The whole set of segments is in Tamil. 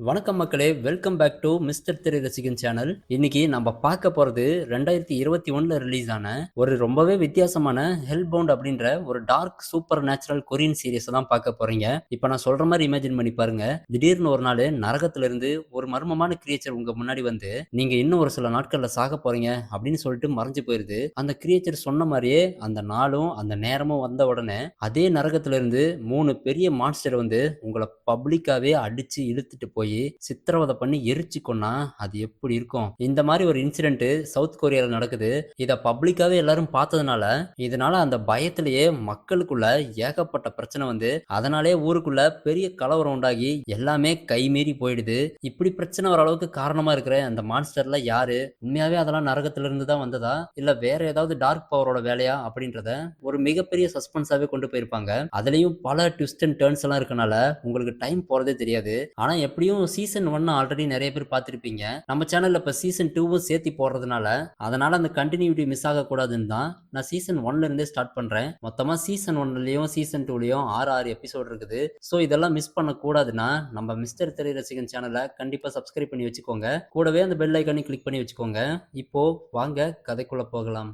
வணக்கம் மக்களே, வெல்கம் பேக் டு மிஸ்டர் திரை ரசிகன் சேனல். இன்னைக்கு நம்ம பார்க்க போறது 2021ல ரிலீஸ் ஆன ஒரு ரொம்பவே வித்தியாசமான ஹெல் பவுண்ட் அப்படின்ற ஒரு dark supernatural Korean series தான் பார்க்க போறீங்க. இப்போ நான் சொல்ற மாதிரி இமேஜின் பண்ணி பாருங்க. திடீர்னு ஒரு நாள் நரகத்துல இருந்து ஒரு மர்மமான கிரியேச்சர் உங்க முன்னாடி வந்து நீங்க இன்னும் ஒரு சில நாட்கள்ல சாக போறீங்க அப்படின்னு சொல்லிட்டு மறைஞ்சு போயிருது. அந்த கிரியேச்சர் சொன்ன மாதிரியே அந்த நாளும் அந்த நேரமும் வந்த உடனே அதே நரகத்துல இருந்து 3 பெரிய மான்ஸ்டர் வந்து உங்களை பப்ளிக்காவே அடிச்சு இழுத்துட்டு போய் சித்திரவதை பண்ணி எரிச்சு கொன்னா அது எப்படி இருக்கும்? இந்த மாதிரி ஒரு இன்சிடென்ட் சவுத் கொரியால நடக்குது. இத பப்ளிக்காவே எல்லாரும் பார்த்ததுனால இதனால அந்த பயத்திலேயே மக்களுக்குள்ள ஏகப்பட்ட பிரச்சனை வந்து அதனாலே ஊருக்குள்ள பெரிய கலவரம் உண்டாகி எல்லாமே கைமீறி போயிடுது. இப்படி பிரச்சனை வர அளவுக்கு காரணமா இருக்கிற அந்த மான்ஸ்டர்ல யாரு? உண்மையாவே அதெல்லாம் நரகத்துல இருந்து தான் வந்ததா இல்ல வேற ஏதாவது டார்க் பவரோட வேலையா அப்படின்றத ஒரு மிகப்பெரிய சஸ்பென்ஸாவே கொண்டு போயிருப்பாங்க. அதுலயும் பல ட்விஸ்ட் அண்ட் டர்ன்ஸ் எல்லாம் இருக்கனால உங்களுக்கு டைம் போறதே தெரியாது. ஆனா எப்படியும் சீசன் 1 ஆல்ரெடி நிறைய பேர் பார்த்திருப்பீங்க. நம்ம சேனல்ல இப்ப சீசன் 2வும் சேர்த்து போடுறதுனால அதனால அந்த கண்டினியூட்டி மிஸ் ஆக கூடாதுன்னு தான் நான் சீசன் 1ல இருந்தே ஸ்டார்ட் பண்றேன். மொத்தமா சீசன் 1லயும் சீசன் 2லயும் 6 எபிசோட் இருக்குது. சோ இதெல்லாம் மிஸ் பண்ண கூடாதுன்னா நம்ம மிஸ்டர் திரை ரசிகன் சேனலை கண்டிப்பா சப்ஸ்கிரைப் பண்ணி வச்சுக்கோங்க. கூடவே அந்த பெல் ஐக்கானையும் கிளிக் பண்ணி வச்சுக்கோங்க. இப்போ வாங்க கதைக்குள்ள போகலாம்.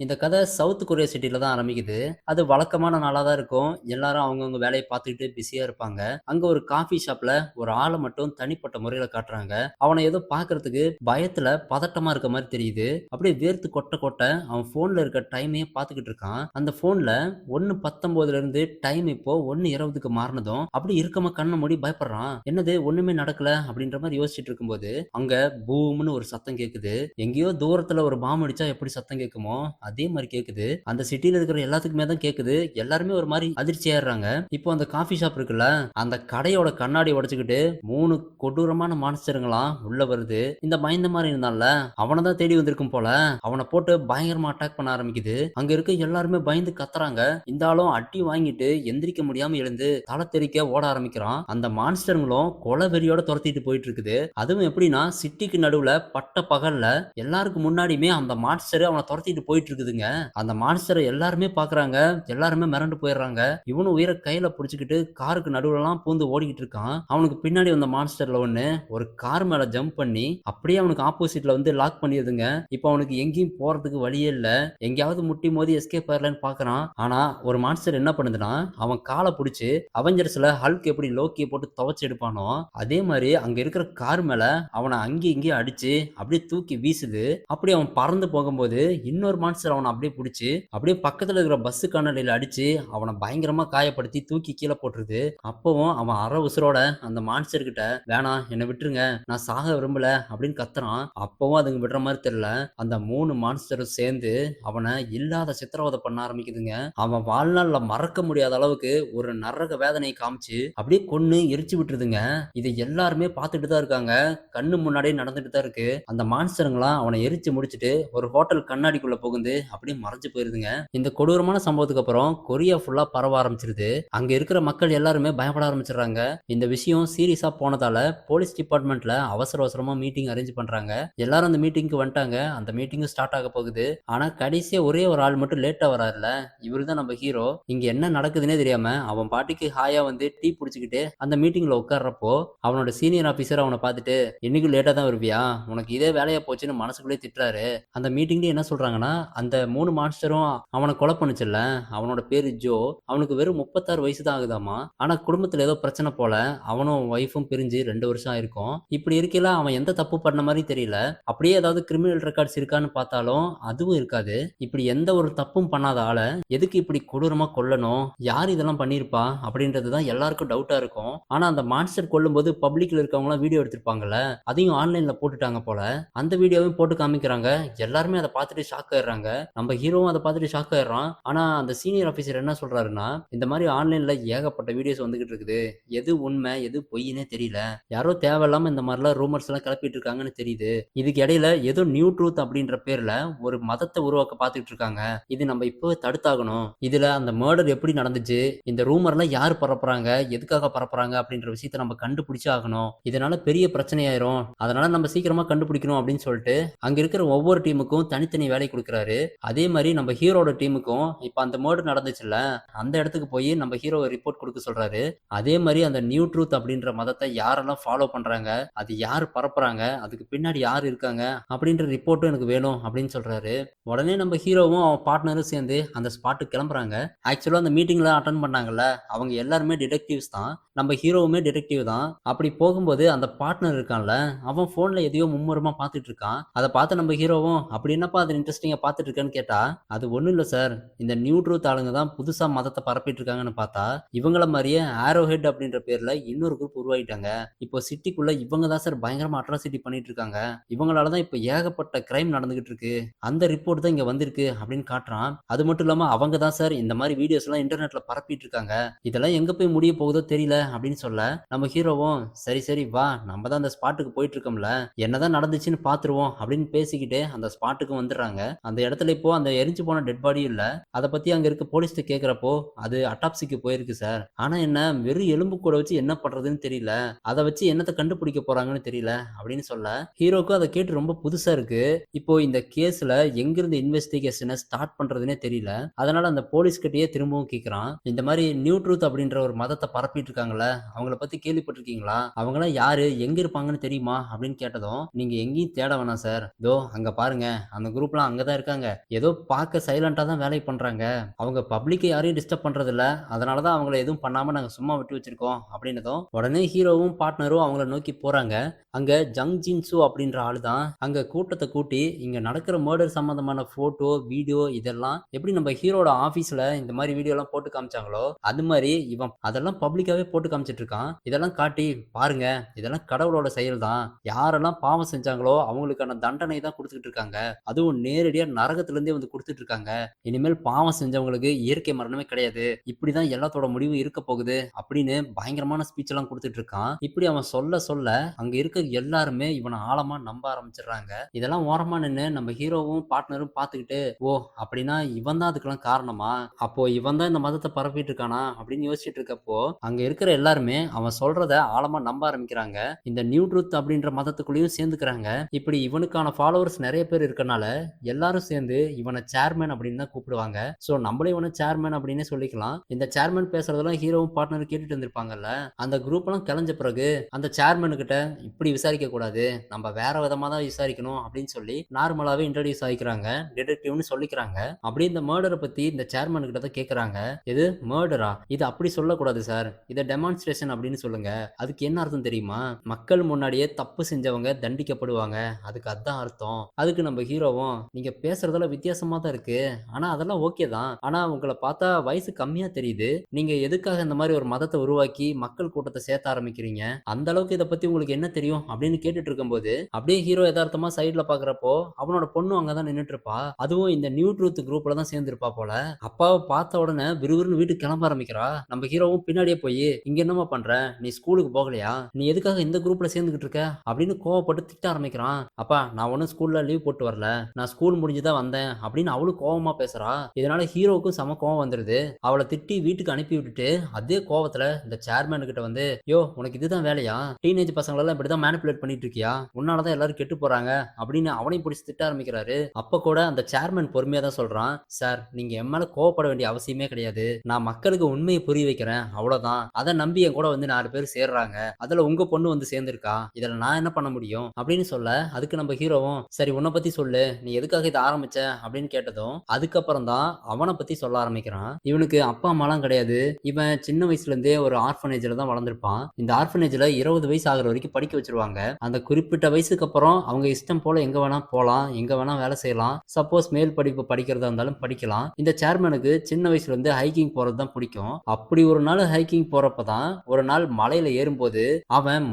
இந்த கதை சவுத் கொரியா சிட்டில தான் ஆரம்பிக்குது. அது வழக்கமான நாளா தான் இருக்கும். எல்லாரும் அவங்கவங்க வேலையை பார்த்துக்கிட்டு பிஸியா இருப்பாங்க. அங்க ஒரு காஃபி ஷாப்ல ஒரு ஆளை மட்டும் தனிப்பட்ட முறையில காட்டுறாங்க. அவனை ஏதோ பார்க்கறதுக்கு பயத்துல பதட்டமா இருக்க மாதிரி தெரியுது. அப்படியே வேர்த்து கொட்ட கொட்ட அவன் போன்ல இருக்க டைமையே பார்த்துக்கிட்டு இருக்கான். அந்த போன்ல 1:19 இருந்து டைம் இப்போ 1:20க்கு மாறினதும் அப்படி இருக்கமா கண்ணை மூடி பயப்படுறான். என்னது ஒண்ணுமே நடக்கல அப்படின்ற மாதிரி யோசிச்சுட்டு இருக்கும்போது அங்க பூம்னு ஒரு சத்தம் கேக்குது. எங்கேயோ தூரத்துல ஒரு பாம் அடிச்சா எப்படி சத்தம் கேட்குமோ அதே மாதிரி கேக்குது. அந்த சிட்டில இருக்கிற எல்லாத்துக்குமே தான் கேக்குது. எல்லாருமே ஒரு மாதிரி அதிர்ச்சி ஆயிடுறாங்க. இப்போ அந்த காஃபி ஷாப் இருக்குல்ல, அந்த கடையோட கண்ணாடி உடைச்சுக்கிட்டு 3 கொடூரமான மான்ஸ்டருங்களாம் உள்ள வருது. இந்த பயந்த மாதிரி இருந்தான்ல அவனை தான் தேடி வந்திருக்கும் போல. அவனை போட்டு பயங்கரமா அட்டாக் பண்ண ஆரம்பிக்குது. அங்க இருக்க எல்லாருமே பயந்து கத்துறாங்க. இந்த ஆளும் அடி வாங்கிட்டு எந்திரிக்க முடியாம எழுந்து தலை தெறிக்க ஓட ஆரம்பிக்கிறான். அந்த மான்ஸ்டருங்களும் கொலை வெறியோட துரத்திட்டு போயிட்டு இருக்குது. அதுவும் எப்படின்னா சிட்டிக்கு நடுவுல பட்ட பகல்ல எல்லாருக்கும் முன்னாடியுமே அந்த மான்ஸ்டர் அவனை துரத்திட்டு போயிட்டு இருக்குதுங்க. அந்த மான்ஸ்டரை எல்லாருமே பாக்குறாங்க. எல்லாருமே மிரண்டு போயிடுறாங்க. இவனும் உயிரை கையில புடிச்சுக்கிட்டு காருக்கு நடுவுல எல்லாம் பூந்து ஓடிக்கிட்டு இருக்கான். அவனுக்கு பின்னாடி வந்த மான்ஸ்டர்ல ஒண்ணு ஒரு கார் மேல ஜம்ப் பண்ணி அப்படியே அவனுக்கு ஆப்போசிட்ல வந்து லாக் பண்ணிடுதுங்க. இப்போ அவனுக்கு எங்கேயும் போறதுக்கு வழியே இல்ல. எங்கேயாவது முட்டி மோதி எஸ்கேப் ஆயிரலான்னு பாக்குறான். ஆனா ஒரு மான்ஸ்டர் என்ன பண்ணுதுன்னா அவன் காலை பிடிச்சு அவெஞ்சர்ஸ்ல ஹல்க் எப்படி லோக்கியை போட்டு துவைச்சு எடுப்பானோ அதே மாதிரி அங்க இருக்கிற கார் மேல அவனை அங்கேயும் இங்கேயும் அடிச்சு அப்படியே தூக்கி வீசுது. அப்படி அவன் பறந்து போகும்போது இன்னொரு மான்ஸ்டர் அவனை அப்படியே பிடிச்சி அப்படியே பக்கத்துல இருக்கிற பஸ் கண்ணாடியில அடிச்சு அவனை பயங்கரமா காயப்படுத்தி தூக்கி கீழே போட்டுருது. அப்பவும் அவன் அரை உசுரோட அந்த மான்ஸ்டர் கிட்ட வேணாம் என்னை விட்டுருங்க நான் சாக விரும்பல அப்படின்னு கத்துறான். அப்பவும் அதுங்க விடுற மாதிரி தெரியல. அந்த 3 மான்ஸ்டரும் சேர்ந்து அவனை இல்லாத சித்திரவதை பண்ண ஆரம்பிக்குதுங்க. அவன் வாழ்நாள்ல மறக்க முடியாத அளவுக்கு ஒரு நரக வேதனையை காமிச்சு அப்படியே கொன்னு எரிச்சு விட்டுருதுங்க. இதை எல்லாருமே பார்த்துட்டு தான் இருக்காங்க. கண்ணு முன்னாடியே நடந்துட்டு தான் இருக்கு. அந்த மான்ஸ்டருங்களாம் அவனை எரிச்சு முடிச்சுட்டு ஒரு ஹோட்டல் கண்ணாடிக்குள்ள புகுந்து அப்படியே மறைஞ்சு போயிருதுங்க. இந்த கொடூரமான சம்பவத்துக்கு அப்புறம் கொரியா ஃபுல்லா பரவ ஆரம்பிச்சிருது. அங்க இருக்கிற மக்கள் எல்லாருமே பயப்பட ஆரம்பிச்சிடுறாங்க. இந்த விஷயம் சீரியஸா போனதால போலீஸ் டிபார்ட்மெண்ட்ல அவசர அவசரமா மீட்டிங் அரேஞ்ச் பண்றாங்க. எல்லாரும் அந்த மீட்டிங்க்கு வந்துட்டாங்க. அந்த மீட்டிங் ஸ்டார்ட் ஆக போகுது. ஆனா கடைசியா ஒரே ஒரு ஆள் மட்டும் லேட்டா வராருல, இவருதான் நம்ம ஹீரோ. இங்க என்ன நடக்குதுன்னே தெரியாம அவன் பாட்டுக்கு ஹாயா வந்து டீ குடிச்சுக்கிட்டு அந்த மீட்டிங்ல உட்கார்றப்போ அவனோட சீனியர் ஆபீசர் அவனை பார்த்துட்டு என்னைக்கும் லேட்டா தான் வருவியா, உனக்கு இதே வேலையா போச்சுன்னு மனசுக்குள்ளே திட்டுறாரு. அந்த மீட்டிங்ல என்ன சொல்றாங்கன்னா அந்த 3 மான்ஸ்டரும் அவனை கொலை பண்ணுச்சுல்ல, அவனோட பேரு ஜோ. அவனுக்கு வெறும் 36 வயசு தான் ஆகுதாமா. ஆனா குடும்பத்துல ஏதோ பிரச்சனை போல அவனும் ஒய்ஃபும் பிரிஞ்சு 2 வருஷம் ஆயிருக்கும். இப்படி இருக்கையில அவன் எந்த தப்பு பண்ண மாதிரி தெரியல. அப்படியே ஏதாவது கிரிமினல் ரெக்கார்ட்ஸ் இருக்கான்னு பார்த்தாலும் அதுவும் இருக்காது. இப்படி எந்த ஒரு தப்பும் பண்ணாத ஆள எதுக்கு இப்படி கொடூரமா கொல்லணும், யார் இதெல்லாம் பண்ணிருப்பா அப்படின்றதுதான் எல்லாருக்கும் டவுட்டா இருக்கும். ஆனா அந்த மான்ஸ்டர் கொல்லும்போது பப்ளிக்ல இருக்கவங்க எல்லாம் வீடியோ எடுத்திருப்பாங்கல்ல, அதையும் ஆன்லைன்ல போட்டுட்டாங்க போல. அந்த வீடியோவையும் போட்டு காமிக்கிறாங்க. எல்லாருமே அதை பார்த்துட்டு ஷாக் ஆயிடுறாங்க. நம்ம ஹீரோவும் அதை பார்த்துட்டு ஷாக் ஆயிடுறான். ஆனா அந்த சீனியர் ஆபீசர் என்ன சொல்றாருன்னா இந்த மாதிரி ஆன்லைன்ல ஏகப்பட்ட வீடியோஸ் வந்துகிட்டு இருக்குது. எது உண்மை எது பொய்னே தெரியல. யாரோ தேவையில்லாம இந்த மாதிரிலாம் ரூமர்ஸ் எல்லாம் கிளப்பிட்டு இருக்காங்கன்னு தெரியுது. இதுக்கு இடையில ஏதோ நியூ ட்ரூத் அப்படின்ற பேர்ல ஒரு மதத்தை உருவாக்க பார்த்துட்டு இருக்காங்க. இது நம்ம இப்போ தடுத்தாகணும். இதுல அந்த மர்டர் எப்படி நடந்துச்சு, இந்த ரூமர்லாம் யார் பரப்புறாங்க, எதுக்காக பரப்புறாங்க அப்படின்ற விஷயத்தை நம்ம கண்டுபிடிச்சு ஆகணும். இதனால பெரிய பிரச்சனையாயிரும். அதனால நம்ம சீக்கிரமா கண்டுபிடிக்கணும் அப்படின்னு சொல்லிட்டு அங்க இருக்கிற ஒவ்வொரு டீமுக்கும் தனித்தனி வேலை கொடுக்குறாரு. அதே மாதிரி நம்ம ஹீரோட டீமுக்கும் இப்ப அந்த மர்டர் நடந்துச்சுல்ல, அந்த இடத்துக்கு போய் நம்ம ஹீரோ ரிப்போர்ட் கொடுக்க சொல்றாரு. அதே மாதிரி அந்த நியூ ட்ரூத் அப்படின்ற மதத்தை யாரெல்லாம் ஃபாலோ பண்றாங்க, அது யார் பரப்புறாங்க, அதுக்கு பின்னாடி யார் இருக்காங்க அப்படின்ற ரிப்போர்ட்டும் எனக்கு வேணும் அப்படின்னு சொல்றாரு. உடனே நம்ம ஹீரோவும் அவன் பார்ட்னரும் சேர்ந்து அந்த ஸ்பாட்டுக்கு கிளம்புறாங்க. ஆக்சுவலா அந்த மீட்டிங்ல அட்டன் பண்ணாங்கல்ல, அவங்க எல்லாருமே டிடெக்டிவ்ஸ் தான். நம்ம ஹீரோவுமே டிடெக்டிவ் தான். அப்படி போகும்போது அந்த பார்ட்னர் இருக்கான்ல, அவன் போன்ல எதையோ மும்முரமா பார்த்துட்டு இருக்கான். அதை பார்த்து நம்ம ஹீரோவும், அப்படி என்னப்பா அது இன்ட்ரெஸ்டிங்கா பார்த்துட்டு இருக்கேன்னு கேட்டா, அது ஒண்ணும் இல்ல சார், இந்த நியூ ட்ரூத் ஆளுங்க தான் புதுசா மதத்தை பரப்பிட்டு இருக்காங்கன்னு பார்த்தா, இவங்கள மாதிரியே ஆரோ ஹெட் அப்படின்ற பேர்ல இன்னொரு குரூப் உருவாயிட்டாங்க. இப்போ சிட்டிக்குள்ள இவங்க தான் சார் பயங்கரமா அட்ராசிட்டி பண்ணிட்டு இருக்காங்க. இவங்களால தான் இப்போ ஏகப்பட்ட கிரைம் நடந்துகிட்டு இருக்கு. அந்த ரிப்போர்ட் தான் இங்க வந்திருக்கு அப்படின்னு காட்டுறான். அது மட்டும் இல்லாம அவங்க தான் சார் இந்த மாதிரி வீடியோஸ் எல்லாம் இன்டர்நெட்ல பரப்பிட்டு இருக்காங்க. இதெல்லாம் எங்க போய் முடிய போகுதோ தெரியல அப்படின்னு சொல்ல, நம்ம ஹீரோவும் சரி சரி வா, நம்ம தான் அந்த ஸ்பாட்டுக்கு போயிட்டு இருக்கோம்ல, என்னதான் நடந்துச்சுன்னு பாத்துருவோம் அப்படின்னு பேசிக்கிட்டு அந்த ஸ்பாட்டுக்கு வந்துடுறாங்க. அந்த இடத்துல இப்போ அந்த எரிஞ்சு போன டெட் பாடியும் இல்ல. அதை பத்தி அங்க இருக்க போலீஸ்ட கேக்குறப்போ, அது அட்டாப்சிக்கு போயிருக்கு சார். ஆனா என்ன வெறும் எலும்பு கூட வச்சு என்ன பண்றதுன்னு தெரியல. அதை வச்சு என்னத்தை கண்டுபிடிக்க போறாங்கன்னு தெரியல அப்படின்னு சொல்ல, ஹீரோக்கும் அதை கேட்டு ரொம்ப புதுசா இருக்கு. இப்போ இந்த கேஸ்ல எங்கிருந்து இன்வெஸ்டிகேஷனை ஸ்டார்ட் பண்றதுனே தெரியல. அதனால அந்த போலீஸ் கிட்டயே திரும்பவும் கேக்குறான். இந்த மாதிரி நியூ ட்ரூத் அப்படின்ற ஒரு மதத்தை பரப்பிட்டு இருக்காங்கல்ல, அவங்கள பத்தி கேள்விப்பட்டிருக்கீங்களா? அவங்களாம் யாரு, எங்க இருப்பாங்கன்னு தெரியுமா அப்படின்னு கேட்டதும், நீங்க எங்கேயும் தேட வேணாம் சார், இதோ அங்க பாருங்க, அந்த குரூப்லாம் அங்கதான் இருக்காங்க. ஏதோ பார்க்க சைலண்டா தான் வேலை பண்றாங்க. அவங்க பப்ளிக் யாரையும் டிஸ்டர்ப் பண்றது இல்ல. அதனாலதான் அவங்கள எதுவும் பண்ணாம நாங்க சும்மா விட்டு வச்சிருக்கோம் அப்படின்னதும், உடனே ஹீரோவும் பார்ட்னரும் அவங்கள நோக்கி போறாங்க. அங்க ஜங் ஜின்சு அப்படின்ற ஆளு தான் அங்க கூட்டத்தை கூட்டி இங்க நடக்கிற மர்டர் சம்பந்தமான போட்டோ வீடியோ இதெல்லாம் எப்படி நம்ம ஹீரோட ஆபீஸ்ல இந்த மாதிரி வீடியோ எல்லாம் போட்டு காமிச்சாங்களோ, அது மாதிரி இவன் அதெல்லாம் பப்ளிக்காவே போட்டு காமிச்சிட்டு இருக்கான். இதெல்லாம் காட்டி பாருங்க, இதெல்லாம் கடவுளோட செயல் தான். யாரெல்லாம் பாவம் செஞ்சாங்களோ அவங்களுக்கான தண்டனை தான் கொடுத்துட்டு இருக்காங்க. அதுவும் நேரடியா நரகத்துல இருந்தே வந்து கொடுத்துட்டு இருக்காங்க. இனிமேல் பாவம் செஞ்சவங்களுக்கு இயற்கை மரணமே கிடையாது. இப்படிதான் எல்லாத்தோட முடிவு இருக்க போகுது அப்படின்னு பயங்கரமான ஸ்பீச் எல்லாம் கொடுத்துட்டு இருக்கான். இப்படி அவன் சொல்ல சொல்ல அங்க இருக்க எல்லாருமே இவனை ஆழமா நம்ப ஆரம்பிச்சிடுறாங்க. இதெல்லாம் ஓரமா நின்னு நம்ம ஹீரோவும் பார்ட்னரும் பார்த்துக்கிட்டு, ஓ அப்படின்னா இவன் தான் அதுக்கெல்லாம் காரணமா, அப்போ இவன் தான் இந்த மதத்தை பரப்பிட்டு இருக்கானா அப்படின்னு யோசிச்சுட்டு இருக்கப்போ, அங்க இருக்கிற எல்லாருமே அவன் சொல்றத ஆழமா நம்ப ஆரம்பிக்கிறாங்க. இந்த நியூ ட்ரூத் அப்படின்ற மதத்துக்குள்ளேயும் சேர்ந்துக்கிறாங்க. இப்படி இவனுக்கான ஃபாலோவர்ஸ் நிறைய பேர் இருக்கனால எல்லாரும் சேர்ந்து இவனை சேர்மேன் அப்படின்னு தான் கூப்பிடுவாங்க. சோ நம்மளே இவனை சேர்மேன் அப்படின்னே சொல்லிக்கலாம். இந்த சேர்மேன் பேசுறதெல்லாம் ஹீரோவும் பார்ட்னரும் கேட்டுட்டு இருந்திருப்பாங்கல்ல, அந்த குரூப் எல்லாம் கலைஞ்ச பிறகு அந்த சேர்மேன் கிட்ட இப்படி விசாரிக்க கூடாது, நம்ம வேற விதமா தான் விசாரிக்கணும் அப்படின்னு சொல்லி நார்மலாவே இன்ட்ரோடியூஸ் ஆகிக்கிறாங்க. டிடெக்டிவ்னு சொல்லிக்கிறாங்க. அப்படி இந்த மர்டரை பத்தி இந்த சேர்மன் கிட்ட தான் கேக்குறாங்க. இது மர்டரா? இது அப்படி சொல்லக்கூடாது சார், இதை டெமான்ஸ்ட்ரேஷன் அப்படின்னு சொல்லுங்க. அதுக்கு என்ன அர்த்தம் தெரியுமா? மக்கள் முன்னாடியே தப்பு செஞ்சவங்க தண்டிக்கப்படுவாங்க, அதுக்கு அதான் அர்த்தம். அதுக்கு நம்ம ஹீரோவும், நீங்க பேசுறதெல்லாம் வித்தியாசமா தான் இருக்கு, ஆனா அதெல்லாம் ஓகே தான். ஆனா உங்களை பார்த்தா வயசு கம்மியா தெரியுது. நீங்க எதுக்காக இந்த மாதிரி ஒரு மதத்தை உருவாக்கி மக்கள் கூட்டத்தை சேர்த்த ஆரம்பிக்கிறீங்க? அந்த அளவுக்கு இதை பத்தி உங்களுக்கு என்ன தெரியும் அப்படின்னு கேட்டுட்டு இருக்கும்போது, அப்படியே ஹீரோ யதார்த்தமா சைடுல பாக்குறப்போ அவனோட பொண்ணு அங்கதான் நின்னுட்டு இருப்பா. அதுவும் இந்த நியூ ட்ரூத் குரூப்ல தான் சேர்ந்திருப்பா போல. அப்பாவை பார்த்த உடனே விறுவிறுன்னு வீட்டுக்கு கிளம்ப ஆரம்பிக்கிறா. நம்ம ஹீரோவும் பின்னாடியே போய், இங்க என்னமா பண்ற, நீ ஸ்கூலுக்கு போகலையா, நீ எதுக்காக இந்த குரூப்ல சேர்ந்துகிட்டு இருக்க அப்படின்னு கோவப்பட்டு திட்ட ஆரம்பிக்கிறான். அப்பா நான் ஒன்னும் ஸ்கூல்ல லீவ் போட்டு வரல, நான் ஸ்கூல் முடிஞ்சுதான் வந்தேன் அப்படின்னு அவளும் கோவமா பேசுறா. இதனால ஹீரோவுக்கும் செம கோவம் வந்துருது. அவளை திட்டி வீட்டுக்கு அனுப்பி விட்டுட்டு அதே கோவத்துல இந்த சேர்மேன் கிட்ட வந்து, யோ உனக்கு இதுதான் வேலையா, டீனேஜ் பசங்களெல்லாம் இப்படிதான் மேனிபுலேட் பண்ணிட்டு இருக்கியா, உன்னாலதான் எல்லாரும் கெட்டு போறாங்க அப்படின்னு அவனையும் பிடிச்சி திட்ட ஆரம்பிக்கிறாரு. அப்ப கூட அந்த சேர்மன் பொறுமையா தான் சொல்றான், சார் நீங்க என் மேல கோவப்பட வேண்டிய அவசியமே கிடையாது, நான் மக்களுக்கு உண்மையை புரிய வைக்கிறேன் அவ்வளவுதான். அதை நம்பி என் கூட வந்து 4 பேர் சேர்றாங்க, அதுல உங்க பொண்ணு வந்து சேர்ந்திருக்கா, இதுல நான் என்ன பண்ண முடியும் அப்படின்னு சொல்ல, அதுக்கு நம்ம ஹீரோவும் சரி உன்னை பத்தி சொல்லு, நீ எதுக்காக இதை ஆரம்பிச்ச அப்படின்னு கேட்டதும் அதுக்கப்புறம் தான் அவனை பத்தி சொல்ல ஆரம்பிக்கிறான். இவனுக்கு அப்பா அம்மாலாம் கிடையாது. இவன் சின்ன வயசுல இருந்தே ஒரு ஆர்ஃபனேஜ்ல தான் வளர்ந்திருப்பான். இந்த ஆர்ஃபனேஜ்ல 20 வயசு ஆகுற வரைக்கும் படிக்க வச்சிருவாங்க. அந்த குறிப்பிட்ட வயசுக்கு அப்புறம் அவங்க இஷ்டம் போல எங்க வேணா போலாம், எங்க வேணா வேலை செய்யலாம். சப்போஸ் மேல் படிப்பு படிக்கிறதா இருந்தாலும் படிக்கலாம். இந்த சேர்மனுக்கு சின்ன வயசுல இருந்து ஹைக்கிங் போறது தான் பிடிக்கும். அப்படி ஒரு நாள் ஹைக்கிங் போறப்பதான் ஒரு நாள் மலையில ஏறும்போது அவன்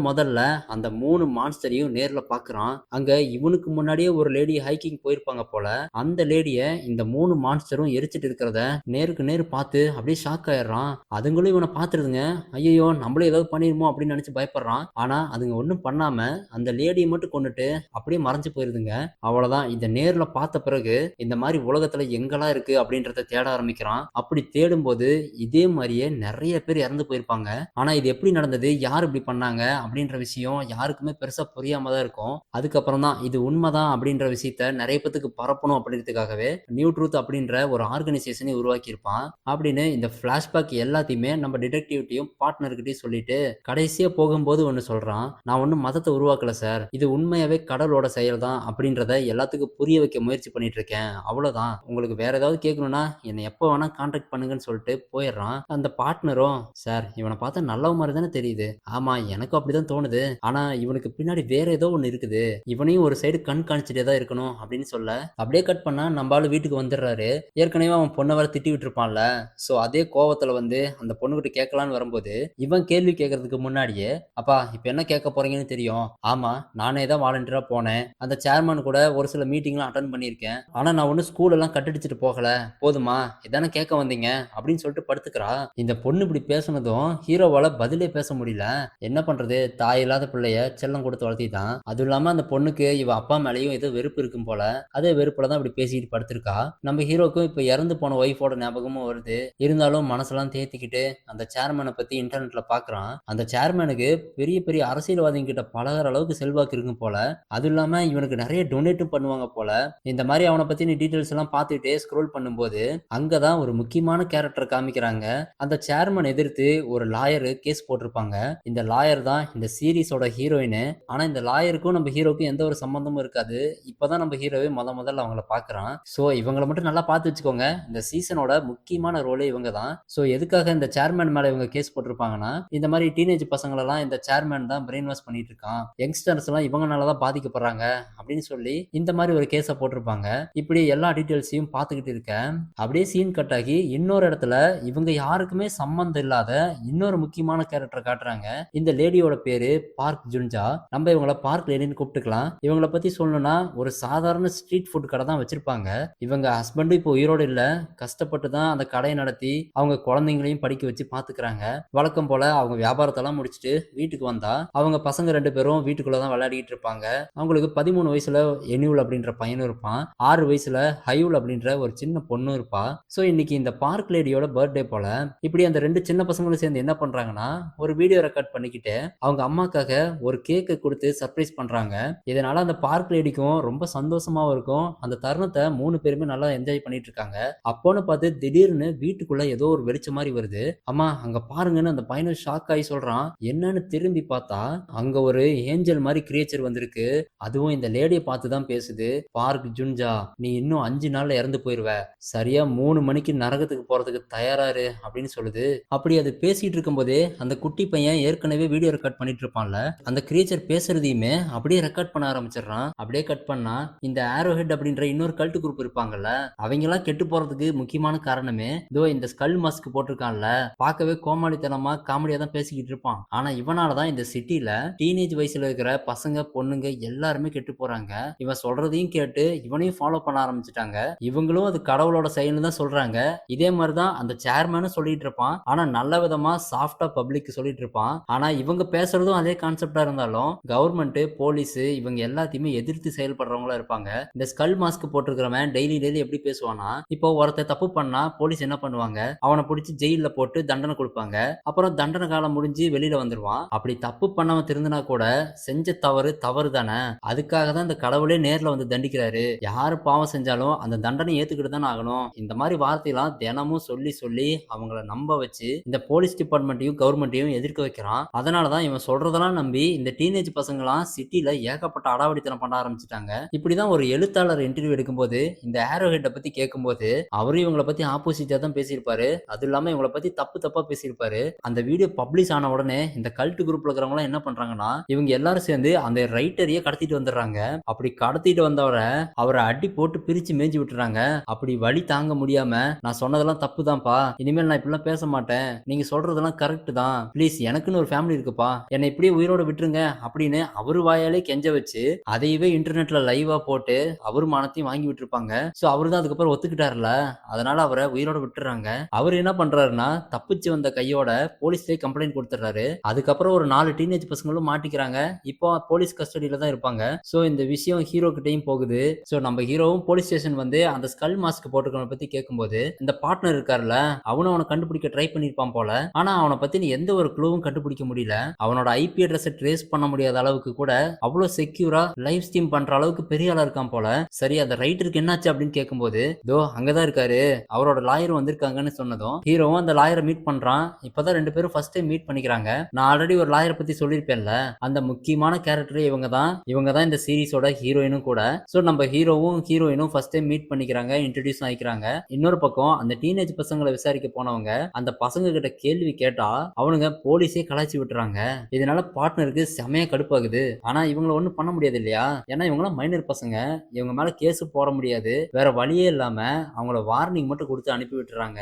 முதல்ல அந்த 3 மான்ஸ்டரையும் நேர்ல பாக்குறான். அங்க இவனுக்கு முன்னாடியே ஒரு லேடி ஹைக்கிங் போயிருப்பாங்க போல. அந்த லேடிய இந்த 3 மான்ஸ்டரும் எரிச்சிட்டு இருக்கிறத நேருக்கு நேர் பார்த்து அப்படியே ஷாக் ஆயிடுறான். அதுங்களும் இவனை பாத்துருதுங்க. ஐயோ நம்மளும் ஏதாவது பண்ணிருமோ அப்படின்னு நினைச்சு பயப்படுறான். ஆனா அதுங்க ஒண்ணும் பண்ணாம அந்த லேடியை மட்டும் கொண்டுட்டு அப்படியே மறைஞ்சு போயிருதுங்க. அவ்வளவுதான். இத நேர்ல பார்த்த பிறகு இந்த மாதிரி உலகத்துல எங்கெல்லாம் இருக்கு அப்படின்றத தேட ஆரம்பிக்கிறான். அப்படி தேடும்போது இதே மாதிரியே நிறைய பேர் இறந்து போயிருப்பாங்க. ஆனா இது எப்படி நடந்தது, யார் இப்படி பண்ணாங்க அப்படின்ற விஷயம் யாருக்குமே பெருசா புரியாம தான் இருக்கும். அதுக்கப்புறம் தான் இது உண்மைதான் அப்படின்ற விஷயத்த நிறைய பேத்துக்கு பரப்பணும் அப்படின்றதுக்காகவே நியூ ட்ரூத் அப்படின்ற ஒரு ஆர்கனைசேஷனை உருவாக்கி இருப்பான் அப்படின்னு இந்த பிளாஷ்பேக் எல்லாத்தையுமே நம்ம டிடெக்டிவ்ட்டையும் பார்ட்னர்கிட்டயும் சொல்லிட்டு கடைசியா போகும்போது ஒன்னு சொல்றான், நான் ஒன்னும் மதத்தை உருவாக்கல சார், இது உண்மையாவே கடவுளோட செயல் தான் அப்படின்றத எல்லாத்துக்கும் புரிய வைக்க முயற்சி பண்ணிட்டு இருக்கேன், அவ்வளவுதான், உங்களுக்கு வேற ஏதாவது கேட்கணும்னா என்னை எப்போ வேணா கான்டாக்ட் பண்ணுங்கன்னு சொல்லிட்டு போயிடுறான். அந்த பார்ட்னரும், சார் இவனை பார்த்தா நல்ல மாதிரி தானே தெரியுது, ஆமா எனக்கும் அப்படிதான் தோணுது, ஆனா இவனுக்கு பின்னாடி வேற ஏதோ ஒண்ணு இருக்குது, இவனையும் ஒரு சைடு கண் காணிச்சிட்டே தான் இருக்கணும் அப்படின்னு சொல்ல அப்படியே கட் பண்ணா நம்ம ஆளு வீட்டுக்கு வந்துடுறாரு. ஏற்கனவே அவன் பொண்ணை வர திட்டி விட்டுருப்பான்ல, சோ அதே கோவத்துல வந்து அந்த பொண்ணுகிட்ட கேட்கலான்னு வரும்போது இவன் கேள்வி கேட்கறதுக்கு முன்னாடியே, அப்பா இப்ப என்ன கேட்க போறீங்கன்னு தெரியும், ஆமா நானே தான் வாலண்டியரா போனேன், அந்த சேர்மன் கூட ஒரு சில மீட்டிங்லாம் அட்டன் பண்ணியிருக்கேன், ஆனா நான் ஒன்னும் ஸ்கூல் எல்லாம் கட்டடிச்சிட்டு போகல, போதுமா இதானே கேட்க வந்தீங்க அப்படின்னு சொல்லிட்டு படுத்துக்கிறா. இந்த பொண்ணு இப்படி பேசுனதும் ஹீரோவால பதிலே பேச முடியல. என்ன பண்றது, தாய் இல்லாத பிள்ளைய செல்லம் கொடுத்து வளர்த்திட்டான். அதுவும் இல்லாம அந்த பொண்ணுக்கு இவ அப்பா மேலேயும் ஏதோ வெறுப்பு இருக்கும் போல, அதே வெறுப்புல தான் இப்படி பேசிட்டு படுத்திருக்கா. நம்ம ஹீரோக்கும் இப்ப இறந்து போன ஒய்ஃபோட ஞாபகமும் வருது. இருந்தாலும் மனசெல்லாம் தேத்திக்கிட்டு அந்த சேர்மனை பத்தி இன்டர்நெட்ல பாக்குறான். அந்த சேர்மனுக்கு பெரிய பெரிய அரசியல்வாதிங்க கிட்ட பழகிற அளவுக்கு செல்வாக்கு இருக்கும் போல, அதுவும் இல்லாம இவனுக்கு நிறைய டொனேட்டும் பண்ணுவாங்க போல. இந்த மாதிரி அவனை பத்தி நீ டீடைல்ஸ் எல்லாம் பார்த்துட்டே ஸ்க்ரோல் பண்ணும்போது அங்கதான் ஒரு முக்கியமான கேரக்டர் காமிக்கிறாங்க. அந்த சேர்மன் எதிர்த்து ஒரு லாயர் கேஸ் போட்டிருப்பாங்க. இந்த லாயர் தான் இந்த சீரிஸோட ஹீரோயின். ஆனா இந்த லாயருக்கும் நம்ம ஹீரோக்கும் எந்த ஒரு சம்பந்தமும் இருக்காது. இப்பதான் நம்ம ஹீரோவே முதல்ல அவங்கள பாக்குறான். சோ இவங்களை மட்டும் நல்லா பார்த்து வச்சுக்கோங்க, இந்த சீசனோட முக்கியமான ரோலே இவங்க தான். சோ எதுக்காக இந்த சேர்மன் மேல இவங்க கேஸ் போட்டிருப்பாங்கன்னா, இந்த மாதிரி டீனேஜ் பசங்களெல்லாம் இந்த சேர்மன் தான் பிரெயின் வாஷ் பண்ணிட்டு இருக்கான், யங்ஸ்டர்ஸ் எல்லாம் இவங்கனாலதான் பாதிக்கப்படுறாங்க அப்படின்னு சொல்லி இந்த மாதிரி ஒரு கேஸை போட்டிருப்பாங்க. இப்படி எல்லா டீட்டெயில்ஸையும் பார்த்துக்கிட்டு இருக்கேன். அப்படியே சீன் கட் ஆகி இன்னொரு இடத்துல இவங்க யாருக்குமே சம்பந்தம் இல்லாத இன்னொரு முக்கியமான கேரக்டர் காட்டுறாங்க. இந்த லேடியோட பேரு பார்க் ஜுன்ஜா. நம்ம இவங்கள பார்க் லேடின்னு கூப்பிட்டுக்கலாம். இவங்கள பத்தி சொல்லணும்னா ஒரு சாதாரண ஸ்ட்ரீட் ஃபுட் கடை தான் வச்சிருப்பாங்க. இவங்க ஹஸ்பண்டும் இப்போ உயிரோடு இல்ல, கஷ்டப்பட்டு தான் அந்த கடையை நடத்தி அவங்க குழந்தைங்களையும் படிக்க வச்சு பாத்துக்கிறாங்க. வழக்கம் போல அவங்க வியாபாரத்தெல்லாம் முடிச்சுட்டு வீட்டுக்கு வந்தா அவங்க பசங்க 2 பேரும் வீட்டுக்குள்ளதான் விளையாடிட்டு இருப்பாங்க. அவங்களுக்கு 13 வயசுல எனியூல் அப்படின்ற பையனும் இருப்பான், 6 வயசுல ஹையூல் அப்படின்ற ஒரு சின்ன பொண்ணும் இருப்பா. சோ இன்னைக்கு இந்த பார்க் லேடியோட பர்த்டே போல. இப்படி அந்த 2 சின்ன பசங்களும் சேர்ந்து என்ன பண்றாங்கன்னா, ஒரு வீடியோ ரெக்கார்ட் பண்ணிக்கிட்டு அவங்க அம்மாக்காக ஒரு கேக்கை கொடுத்து சர்ப்ரைஸ் பண்றாங்க. இதனால அந்த பார்க் லேடிக்கும் ரொம்ப சந்தோஷமாவும் இருக்கும். அந்த தருணத்தை 3 பேருமே நல்லா என்ஜாய் பண்ணிட்டு இருக்காங்க. அப்போன்னு பார்த்து திடீர்னு வீட்டுக்குள்ள ஏதோ ஒரு வெளிச்சம் மாதிரி வருது. அம்மா அங்க பாருங்கன்னு அந்த பையனை ஷாக் ஆகி சொல்றான். என்னன்னு திரும்பி பார்த்தா அங்க ஒரு ஏஞ்சல் மாதிரி கிரியேச்சர் வந்திருக்கு. அதுவும் இந்த லேடியை பார்த்து தான் பேசுது. பார்க் ஜுன்ஜா, நீ இன்னும் 5 நாள்ல இறந்து போயிருவ, சரியா 3 மணிக்கு நரகத்துக்கு போறதுக்கு தயாராரு அப்படின்னு சொல்லுது. அப்படி அது பேசிட்டு இருக்கும் போதே அந்த குட்டி பையன் ஏற்கனவே வீடியோ ரெக்கார்ட் பண்ணிட்டு இருப்பான்ல, அந்த கிரியேச்சர் பேசுறதையுமே அப்படியே ரெக்கார்ட் பண்ண ஆரம்பிச்சிடறான். அப்படியே கட் பண்ணா இந்த ஆரோஹெட் அப்படின்ற இன்னொரு கல்ட் குரூப் இருப்பாங்கல்ல, அவங்க எல்லாம் கெட்டு போறதுக்கு முக்கியமான காரணமே இதோ இந்த ஸ்கல் மாஸ்க் போட்டிருக்கான்ல, பார்க்கவே கோமாளித்தனமா காமெடியா தான் பேசிக்கிட்டு இருப்பான். ஆனா இவனாலதான் இந்த சிட்டில டீனேஜ் வயசுல இருக்கிற பசங்க பொண்ணுங்க எல்லாருமே கெட்டு போறாங்க. இவன் சொல்றதையும் கேட்டு இவனையும் ஃபாலோ பண்ண ஆரம்பிச்சுட்டாங்க. இவங்களும் அது கடவுளோட செயல்னு தான் சொல்றாங்க. இதே மாதிரிதான் அந்த சேர்மேனும் சொல்லிட்டு இருப்பான். ஆனா நல்ல விதமா சாஃப்டா பப்ளிக் சொல்லிட்டு இருப்பான். ஆனா இவங்க பேசுறதும் அதே கான்செப்டா இருந்தாலும் கவர்மெண்ட், போலீஸ் இவங்க எல்லாத்தையுமே எதிர்த்து செயல்படுறவங்களா இருப்பாங்க. இந்த ஸ்கல் மாஸ்க் போட்டிருக்கிறவன் டெய்லி எப்படி பேசுவானா, இப்போ ஒருத்தர் தப்பு பண்ணா போலீஸ் என்ன பண்ணுவாங்க, அவனை பிடிச்சி ஜெயில போட்டு தண்டனை கொடுப்பாங்க. அப்புறம் தண்டனை காலம் முடிஞ்சு வெளியில வந்துருவான். அப்படி தப்பு பண்ணவன் திருந்தினா கூட செஞ்ச தவறு தவறு தானே, அதுக்காக தான் இந்த கடவுளே நேர்ல வந்து தண்டிக்கிறாரு. யாரு பாவம் செஞ்சாலும் அந்த தண்டனை ஏத்துக்கிட்டு தானே ஆகணும். இந்த மாதிரி வார்த்தையெல்லாம் தினமும் சொல்லி சொல்லி அவங்கள நம்ப வச்சு இந்த போலீஸ் டிபார்ட்மெண்ட்டையும் கவர்மெண்ட்டையும் எதிர்க்க வைக்கிறான். அதனாலதான் இவன் சொல்றதெல்லாம் நம்பி இந்த டீனேஜ் பசங்களாம் சிட்டில ஏகப்பட்ட அடாவடித்தனம் பண்ண ஆரம்பிச்சுட்டாங்க. இப்படிதான் ஒரு எழுத்தாளர் இன்டர்வியூ எடுக்கும்போது இந்த ஆரோஹெட்டை பத்தி கேட்கும்போது அவரும் இவங்களை பத்தி ஆப்போசிட்டா தான் பேசியிருப்பாரு. அது இல்லாம இவங்களை பத்தி தப்பு தப்பா பேசியிருப்பாரு. அந்த வீடியோ பப்ளிஷ் ஆன உடனே இந்த கல்ட் குரூப்ல இருக்கிறவங்க என்ன பண்றாங்கன்னா, இவங்க எல்லாரும் சேர்ந்து அந்த ரைட்டரையே கடத்திட்டு வந்துடுறாங்க. அப்படி கடத்திட்டு வந்தவரை அவரை அடி போட்டு பிரிச்சு மேய்ஞ்சி விட்டுறாங்க. அப்படி வழி தாங்க முடியாம, நான் சொன்னதெல்லாம் தப்பு தான்ப்பா, இனிமேல் நான் இப்படிலாம் பேச மாட்டேன், நீங்க சொல்றதெல்லாம் கரெக்ட் தான், ப்ளீஸ் எனக்குன்னு ஒரு ஃபேமிலி இருக்குப்பா, என்னை இப்படியே உயிரோட விட்டுருங்க அப்படின்னு அவரு வாயாலே கெஞ்ச வச்சு அதையவே இன்டர்நெட்ல லைவா போட்டு அவரு மானத்தையும் வாங்கி விட்டுருப்பாங்க. சோ அவரு தான் அதுக்கப்புறம் ஒத்துக்கிட்டாருல, அதனால அவரை உயிரோட விட்டுறாங்க. அவர் என்ன பண்றாருன்னா, தப்பிச்சு வந்த கையோட போலீஸ்லயே கம்ப்ளைண்ட் கொடுத்துறாரு. அதுக்கப்புறம் ஒரு 4 டீனேஜ் பசங்களும் மாட்டிக்கிறாங்க. இப்போ போலீஸ் கஸ்டடியில தான் இருப்பாங்க. சோ இந்த விஷயம் ஹீரோ கிட்டையும் போகுது. சோ நம்ம ஹீரோவும் போலீஸ் ஸ்டேஷன் வந்து அந்த ஸ்கல் மாஸ்க் போட்டுக்கிறவனை பத்தி கேட்கும்போது இந்த பார்ட்னர் இருக்காருல்ல, அவனும் அவனை கண்டுபிடிக்க ட்ரை பண்ணிருப்பான் போல. ஆனா அவனை பத்தி எந்த ஒரு க்ளூவும் கண்டுபிடிக்க முடியல. அவனோட ஐபி அட்ரஸ் ட்ரேஸ் பண்ண முடியாத அளவுக்கு கூட அவ்வளவு செக்யூரா லைவ் ஸ்ட்ரீம் பண்ற அளவுக்கு பெரிய ஆளா இருக்கான் போல. சரி அந்த ரைட்டருக்கு என்னாச்சு அப்படின்னு கேட்கும்போது இதோ அங்கதான் இருக்காரு, அவரோட லாயர் வந்திருக்காங்கன்னு சொன்னதும் ஹீரோவும் அந்த லாயரை மீட் பண்றான். இப்பதான் ரெண்டு பேரும் ஃபர்ஸ்ட் டைம் மீட் பண்ணிக்கிறாங்க. நான் ஆல்ரெடி ஒரு லாயரை பத்தி சொல்லியிருப்பேன்ல, அந்த முக்கியமான கேரக்டர் இவங்க தான் இந்த சீரிஸோட ஹீரோயினும் கூட. சோ நம்ம ஹீரோவும் ஹீரோயினும் ஃபர்ஸ்ட் டைம் மீட் பண்ணிக்கிறாங்க, இன்ட்ரடியூஸ் ஆயிக்கிறாங்க. இன்னொரு பக்கம் அந்த டீனேஜ் பசங்களை விசாரிக்க போனவங்க அந்த பசங்க கிட்ட கேள்வி கேட்டா அவனுங்க போலீஸே கலாய்ச்சி விட்டுறாங்க. இதனால பார்ட்னருக்கு செமையா கடுப்பாகுது. ஆனா இவங்கள ஒண்ணும் பண்ண முடியாது இல்லையா, ஏன்னா இவங்களாம் மைனர் பசங்க, இவங்க மேல கேஸ் போட முடியாது. வேற வழியே இல்லாம அவங்கள வார்னிங் மட்டும் கொடுத்து அனுப்பி விட்டுறாங்க.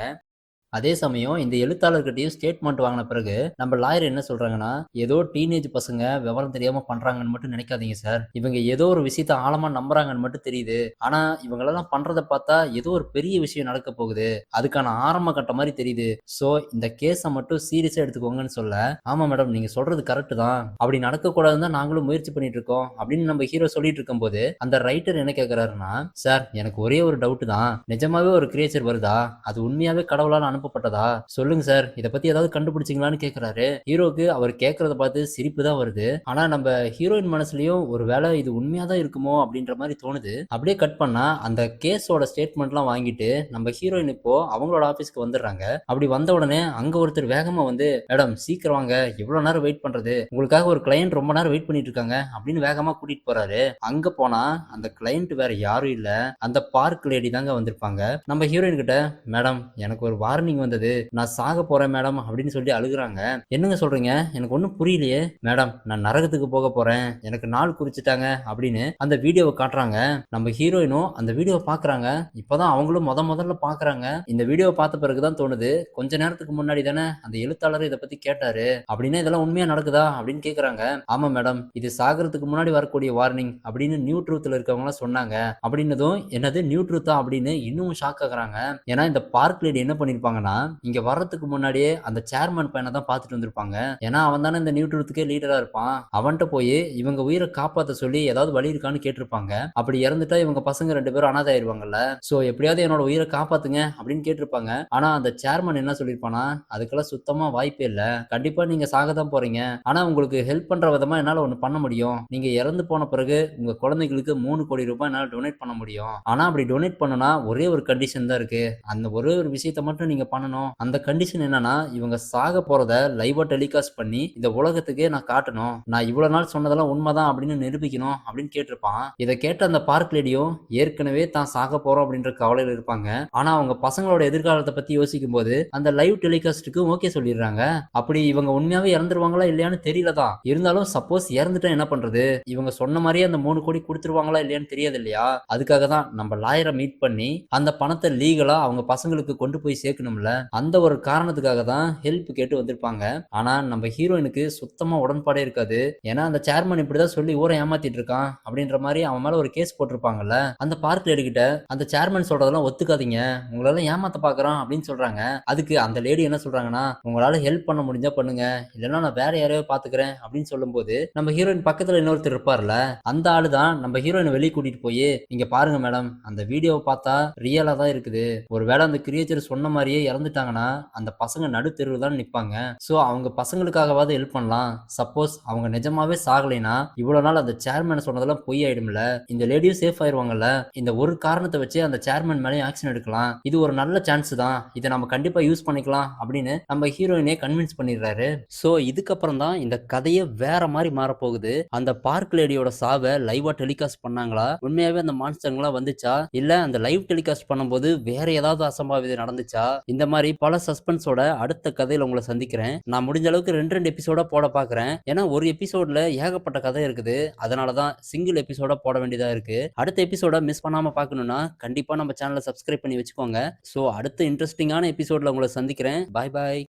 அதே சமயம் இந்த எழுத்தாளர்கிட்டயும் ஸ்டேட்மெண்ட் வாங்கின பிறகு நம்ம லாயர் என்ன சொல்றாங்கன்னா, ஏதோ டீனேஜ் பசங்க விவரம் தெரியாம பண்றாங்கன்னு மட்டும் நினைக்காதீங்க சார். இவங்க ஏதோ ஒரு விஷயத்த ஆழமா நம்புறாங்கன்னு மட்டும் தெரியுது. ஆனா இவங்களெல்லாம் பண்றத பார்த்தா ஏதோ ஒரு பெரிய விஷயம் நடக்க போகுது, அதுக்கான ஆரம்ப கட்ட மாதிரி தெரியுது. சோ இந்த கேஸை மட்டும் சீரியஸா எடுத்துக்கோங்கன்னு சொல்ல, ஆமா மேடம் நீங்க சொல்றது கரெக்ட் தான், அப்படி நடக்க கூடாதுன்னு தான் நாங்களும் முயற்சி பண்ணிட்டு இருக்கோம் அப்படின்னு நம்ம ஹீரோ சொல்லிட்டு இருக்கும் போது அந்த ரைட்டர் என்ன கேட்கிறாருன்னா, சார் எனக்கு ஒரே ஒரு டவுட் தான், நிஜமாவே ஒரு கிரியேச்சர் வருதா, அது உண்மையாவே கடவுளால அனுப்பப்பட்டதா, சொல்லுங்க சார், இத பத்தி ஏதாவது கண்டுபிடிச்சிங்களான்னு கேக்குறாரு. ஹீரோக்கு அவர் கேக்குறத பார்த்து சிரிப்பு தான் வருது. ஆனா நம்ம ஹீரோயின் மனசுலயும் ஒருவேளை இது உண்மையாதான் இருக்குமோ அப்படின்ற மாதிரி தோணுது. அப்படியே கட் பண்ணா அந்த கேஸோட ஸ்டேட்மெண்ட்லாம் வாங்கிட்டு நம்ம ஹீரோயின் இப்போ அவங்களோட ஆபீஸ்க்கு வந்துடுறாங்க. அப்படி வந்த உடனே அங்க ஒருத்தர் வேகமா வந்து, மேடம் சீக்கிரம் வாங்க, எவ்வளவு நேரம் வெயிட் பண்றது, உங்களுக்காக ஒரு கிளையண்ட் ரொம்ப நேரம் வெயிட் பண்ணிட்டு இருக்காங்க அப்படின்னு வேகமா கூட்டிட்டு போறாரு. அங்க போனா அந்த கிளையண்ட் வேற யாரும் இல்ல, அந்த பார்க் லேடி தாங்க வந்திருப்பாங்க. நம்ம ஹீரோயின் கிட்ட, மேடம் எனக்கு ஒரு வார்னிங் வந்தது, நான் சாக போறேன் மேடம் அப்படின்னு சொல்லி அழுகுறாங்க. என்னங்க சொல்றீங்க, எனக்கு ஒன்றும் புரியலையே. மேடம் நான் நரகத்துக்கு போக போறேன், எனக்கு நாள் குறிச்சிட்டாங்க அப்படின்னு அந்த வீடியோவை காட்டுறாங்க. நம்ம ஹீரோயினும் அந்த வீடியோவை பாக்குறாங்க. இப்பதான் அவங்களும் முதல்ல பாக்குறாங்க. இந்த வீடியோவை பார்த்த பிறகுதான் தோணுது, கொஞ்ச நேரத்துக்கு முன்னாடி தானே அந்த எழுத்தாளர் இதை பத்தி கேட்டாரு, அப்படின்னா இதெல்லாம் உண்மையா நடக்குதா அப்படின்னு கேக்குறாங்க. ஆமா மேடம், இது சாகிறதுக்கு முன்னாடி வரக்கூடிய வார்னிங் அப்படின்னு நியூ ட்ரூத்ல இருக்கவங்க சொன்னாங்க அப்படின்னதும், என்னது நியூ ட்ரூத்தா அப்படின்னு இன்னும் ஷாக் ஆகுறாங்க. ஏன்னா இந்த பார்க் லேடி என்ன பண்ணிருப்பாங்கன்னா, இங்க வர்றதுக்கு முன்னாடியே அந்த சேர்மன் பையனை தான் பார்த்துட்டு வந்திருப்பாங்க. ஏன்னா அவன் தானே இந்த நியூ ட்ரூத்துக்கே லீடரா இருப்பான். அவன்கிட்ட போய் இவங்க உயிரை காப்பாத்த சொல்லி ஏதாவது வழி இருக்கான்னு கேட்டிருப்பாங்க. அப்படி இறந்துட்டா இவங்க பசங்க ரெண்டு பேரும் அனாதை ஆயிருவாங்கல்ல, சோ எப்படியாவது என்னோட உயிரை காப்பாத்துங்க அப்படின்னு கேட்டிருப்பாங்க. ஆனா அந்த சேர்மன் என்ன சொல்லிருப்பானா, அதுக்கெல்லாம் சுத்தமா வாய்ப்பே இல்ல, கண்டிப்பா நீங்க சாக தான் போறீங்க, ஆனா உங்களுக்கு ஹெல்ப் பண்ற விதமா என்னால ஒண்ணு பண்ண முடியும், நீங்க இறந்து போன பிறகு உங்க குழந்தைகளுக்கு 3 கோடி ரூபாய் என்னால டொனேட் பண்ண முடியும். ஆனா அப்படி டொனேட் பண்ணனா ஒரே ஒரு கண்டிஷன் தான் இருக்கு, அந்த ஒரே ஒரு விஷயத்த மட்டும் நீங்க பண்ணணும். அந்த கண்டிஷன் என்னன்னா, இவங்க சாக போறத லைவா டெலிகாஸ்ட் பண்ணி இந்த உலகத்துக்கே நான் காட்டணும், நான் இவ்வளவு நாள் சொன்னதெல்லாம் உண்மைதான் அப்படின்னு நிரூபிக்கணும் அப்படின்னு கேட்டிருப்பான். இதை கேட்ட அந்த பார்க் லேடியும் ஏற்கனவே தான் சாக போறோம் அப்படின்ற கவலையில இருப்பாங்க. ஆனா அவங்க பசங்களோட எதிர்காலத்தை பத்தி யோசிக்கும் போது அந்த லைவ் டெலிகாஸ்டுக்கு ஓகே சொல்லிடுறாங்க. அப்படி இவங்க உண்மையாவே இறந்துருவாங்களா இல்லையான்னு தெரியலதான், இருந்தாலும் சப்போஸ் இறந்துட்டா என்ன பண்றது, இவங்க சொன்ன மாதிரியே அந்த 3 கோடி கொடுத்துருவாங்களா இல்லையான்னு தெரியாது இல்லையா, அதுக்காக தான் நம்ம லாயரை மீட் பண்ணி அந்த பணத்தை லீகலா அவங்க பசங்களுக்கு கொண்டு போய் சேர்க்கணும்ல, அந்த ஒரு காரணத்துக்காக தான் ஹெல்ப் கேட்டு வந்திருப்பாங்க. ஆனா நம்ம ஹீரோயினுக்கு சுத்தமா உடன்பாடே இருக்காது. ஏன்னா அந்த சேர்மன் இப்படிதான் சொல்லி ஊரை ஏமாத்திட்டு இருக்கான் அப்படின்ற மாதிரி அவன் மேல ஒரு கேஸ் போட்டிருப்பாங்கல்ல. அந்த பார்க் லேடி கிட்ட அந்த சேர்மன் சொல்றதெல்லாம் ஒத்துக்காதீங்க, உங்களால ஏமாத்த பாக்குறான் அப்படின்னு சொல்றாங்க. அதுக்கு அந்த லேடி என்ன சொல்றாங்கன்னா, உங்களால ஹெல்ப் பண்ண முடிஞ்சா பண்ணுங்க, இல்லைன்னா நான் வேற யாரையோ பாத்துக்கிறேன் அப்படின்னு சொல்லும் போது நம்ம ஹீரோயின் பக்கத்துல இன்னொருத்தர் இருப்பார்ல, அந்த ஆளு தான் நம்ம ஹீரோயினை வெளியே கூட்டிட்டு போய், இங்க பாருங்க மேடம், அந்த வீடியோவை பார்த்தா ரியலா தான் இருக்குது, ஒருவேளை அந்த கிரியேச்சர் சொன்ன மாதிரியே இறந்துட்டாங்கன்னா அந்த பசங்க நடு தெருவில் தான் நிப்பாங்க, சோ அவங்க பசங்களுக்காகவாவது ஹெல்ப் பண்ணலாம், சப்போஸ் அவங்க நிஜமாவே சாகலைனா இவ்வளவு நாள் அந்த சேர்மேன் சொன்னதெல்லாம் பொய் ஆயிடும்ல, இந்த லேடியும் சேஃப் ஆயிருவாங்கல்ல, இந்த ஒரு காரணத்தை வச்சு அந்த சேர்மேன் மேலே ஆக்ஷன் எடுக்கலாம், இது ஒரு நல்ல சான்ஸ் தான், இதை நம்ம கண்டிப்பா யூஸ் பண்ணிக்கலாம் அப்படின்னு நம்ம ஹீரோயினே கன்வின்ஸ் பண்ணிடுறாரு. சோ இதுக்கப்புறம் தான் இந்த கதையே வேற மாதிரி மாறப்போகுது. அந்த பார்க் லேடியோட சாவை லைவா டெலிகாஸ்ட் பண்ணாங்களா, உண்மையாவே அந்த மான்ஸ்டர்லாம் வந்துச்சா, இல்ல அந்த லைவ் டெலிகாஸ்ட் பண்ணும்போது வேற ஏதாவது அசம்பாவிதம் நடந்துச்சா, இந்த மாதிரி பல சஸ்பென்ஸோட அடுத்த கதையில உங்களை சந்திக்கிறேன். நான் முடிஞ்ச அளவுக்கு ரெண்டு எபிசோடா போட பாக்குறேன், ஏன்னா ஒரு எபிசோட்ல ஏகப்பட்ட கதை இருக்குது, அதனாலதான் சிங்கிள் எபிசோடா போட வேண்டியதா இருக்கு. அடுத்த எபிசோட மிஸ் பண்ணாம பார்க்கணும்னா கண்டிப்பா நம்ம சேனலை சப்ஸ்கிரைப் பண்ணி வச்சுக்கோங்க. சோ அடுத்த இன்ட்ரெஸ்டிங்கான எபிசோட்ல உங்களை சந்திக்கிறேன். பாய் பாய்.